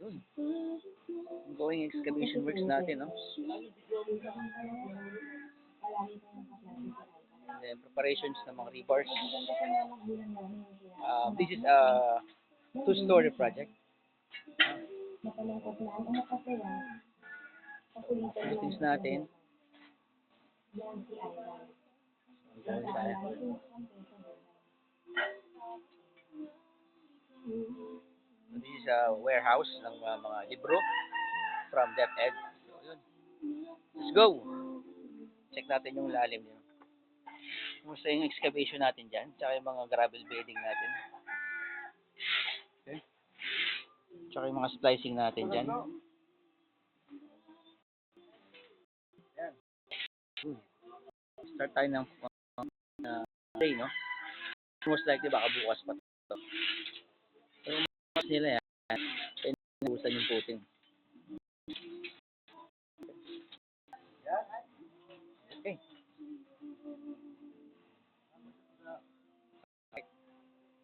Yun. Ongoing excavation works natin, no? And then preparations ng mga rebars. This is a two-story project. Things natin. So this is a warehouse ng mga libro from DepEd. So yun. Let's go! Check natin yung lalim niya. Kumusta yung excavation natin dyan, tsaka yung mga gravel bedding natin. Okay. Tsaka yung mga splicing natin dyan. Yan. Start tayo ng day, no? Most likely baka bukas pa ito. Pero mas nila yan, kaya nabusan yung puting.